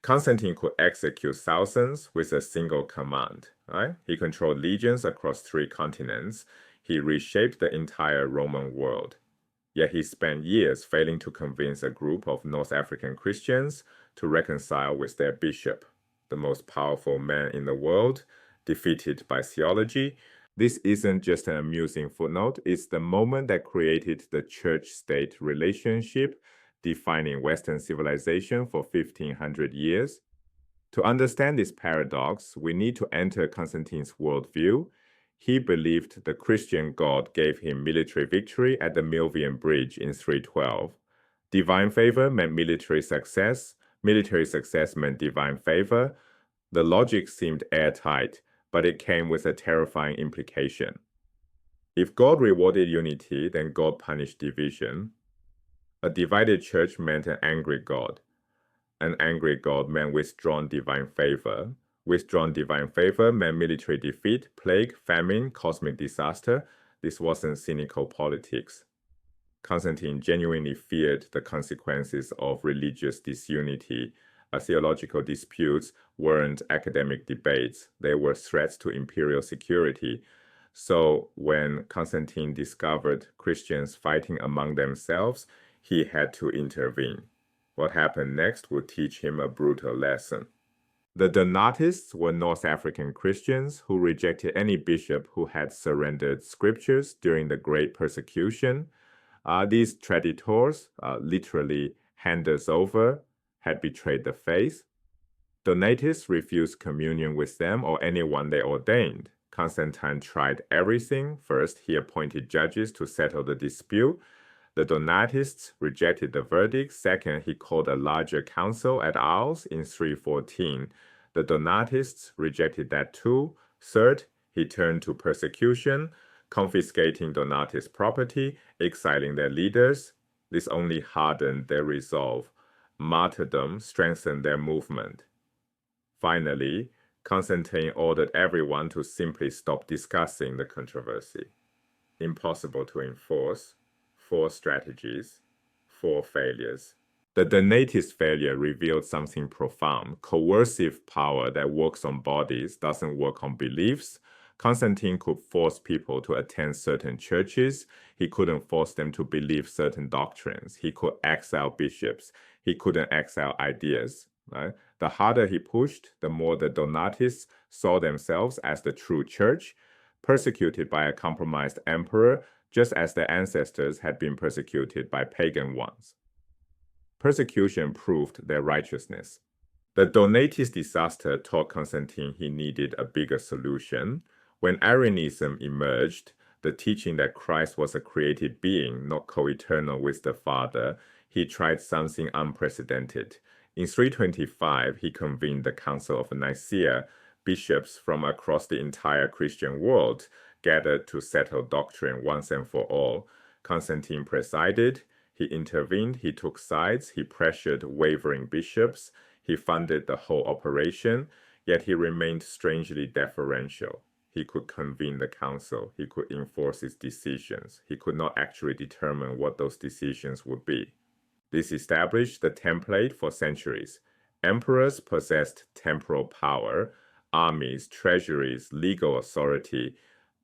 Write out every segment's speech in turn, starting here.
Constantine could execute thousands with a single command, right? He controlled legions across 3 continents. He reshaped the entire Roman world. Yet he spent years failing to convince a group of North African Christians to reconcile with their bishop, the most powerful man in the world, defeated by theology. This isn't just an amusing footnote, it's the moment that created the church-state relationship defining Western civilization for 1500 years. To understand this paradox, we need to enter Constantine's worldview. He believed the Christian God gave him military victory at the Milvian Bridge in 312. Divine favor meant military success meant divine favor. The logic seemed airtight, but it came with a terrifying implication. If God rewarded unity, then God punished division. A divided church meant an angry God. An angry God meant withdrawn divine favor. Withdrawn divine favor meant military defeat, plague, famine, cosmic disaster. This wasn't cynical politics. Constantine genuinely feared the consequences of religious disunity. Theological disputes weren't academic debates. They were threats to imperial security. So when Constantine discovered Christians fighting among themselves, he had to intervene. What happened next would teach him a brutal lesson. The Donatists were North African Christians who rejected any bishop who had surrendered scriptures during the Great Persecution. These traditors, literally handers over, had betrayed the faith. Donatists refused communion with them or anyone they ordained. Constantine tried everything. First, he appointed judges to settle the dispute. The Donatists rejected the verdict. Second, he called a larger council at Arles in 314. The Donatists rejected that too. Third, he turned to persecution, confiscating Donatist property, exiling their leaders. This only hardened their resolve. Martyrdom strengthened their movement. Finally, Constantine ordered everyone to simply stop discussing the controversy. Impossible to enforce. 4 strategies, 4 failures. The Donatist failure revealed something profound. Coercive power that works on bodies doesn't work on beliefs. Constantine could force people to attend certain churches. He couldn't force them to believe certain doctrines. He could exile bishops. He couldn't exile ideas. Right? The harder he pushed, the more the Donatists saw themselves as the true church, persecuted by a compromised emperor, just as their ancestors had been persecuted by pagan ones. Persecution proved their righteousness. The Donatist disaster taught Constantine he needed a bigger solution. When Arianism emerged, the teaching that Christ was a created being, not co-eternal with the Father, he tried something unprecedented. In 325, he convened the Council of Nicaea. Bishops from across the entire Christian world gathered to settle doctrine once and for all. Constantine presided, he intervened, he took sides, he pressured wavering bishops, he funded the whole operation, yet he remained strangely deferential. He could convene the council, he could enforce its decisions, he could not actually determine what those decisions would be. This established the template for centuries. Emperors possessed temporal power, armies, treasuries, legal authority.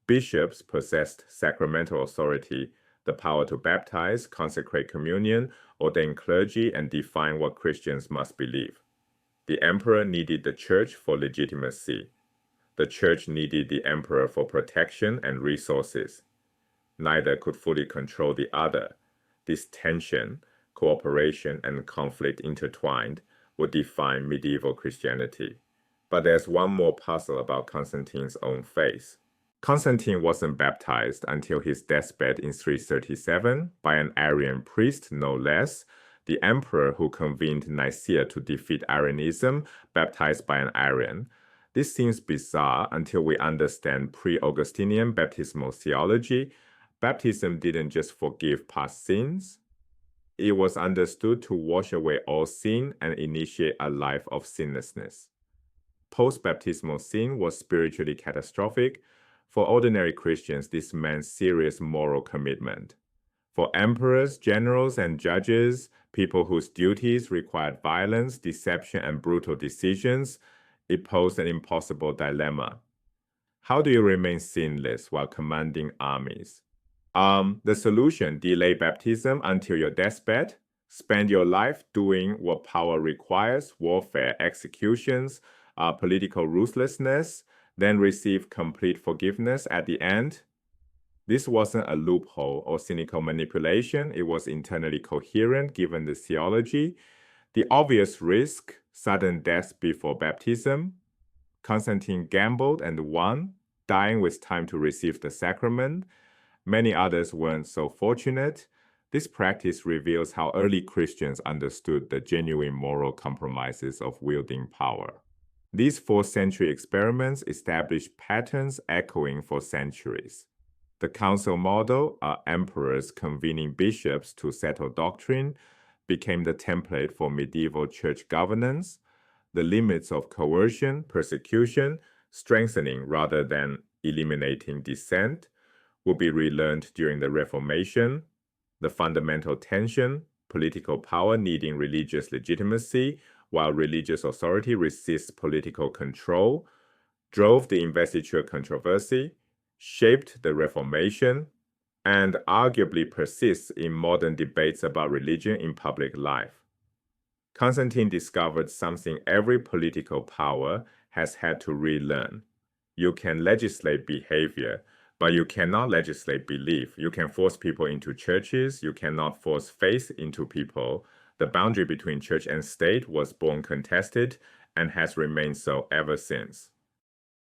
Bishops possessed sacramental authority, the power to baptize, consecrate communion, ordain clergy, and define what Christians must believe. The emperor needed the church for legitimacy. The church needed the emperor for protection and resources. Neither could fully control the other. This tension, cooperation, and conflict intertwined would define medieval Christianity. But there's one more puzzle about Constantine's own faith. Constantine wasn't baptized until his deathbed in 337 by an Arian priest, no less. The emperor who convened Nicaea to defeat Arianism, baptized by an Arian. This seems bizarre until we understand pre-Augustinian baptismal theology. Baptism didn't just forgive past sins. It was understood to wash away all sin and initiate a life of sinlessness. Post-baptismal sin was spiritually catastrophic. For ordinary Christians, this meant serious moral commitment. For emperors, generals, and judges, people whose duties required violence, deception, and brutal decisions, it posed an impossible dilemma. How do you remain sinless while commanding armies? The solution: delay baptism until your deathbed. Spend your life doing what power requires: warfare, executions, political ruthlessness, then receive complete forgiveness at the end. This wasn't a loophole or cynical manipulation. It was internally coherent given the theology. The obvious risk: sudden death before baptism. Constantine gambled and won, dying with time to receive the sacrament. Many others weren't so fortunate. This practice reveals how early Christians understood the genuine moral compromises of wielding power. These 4th century experiments established patterns echoing for centuries. The council model, emperors convening bishops to settle doctrine, became the template for medieval church governance. The limits of coercion, persecution, strengthening rather than eliminating dissent, will be relearned during the Reformation. The fundamental tension, political power needing religious legitimacy while religious authority resists political control, drove the investiture controversy, shaped the Reformation, and arguably persists in modern debates about religion in public life. Constantine discovered something every political power has had to relearn. You can legislate behavior, but you cannot legislate belief. You can force people into churches. You cannot force faith into people. The boundary between church and state was born contested and has remained so ever since.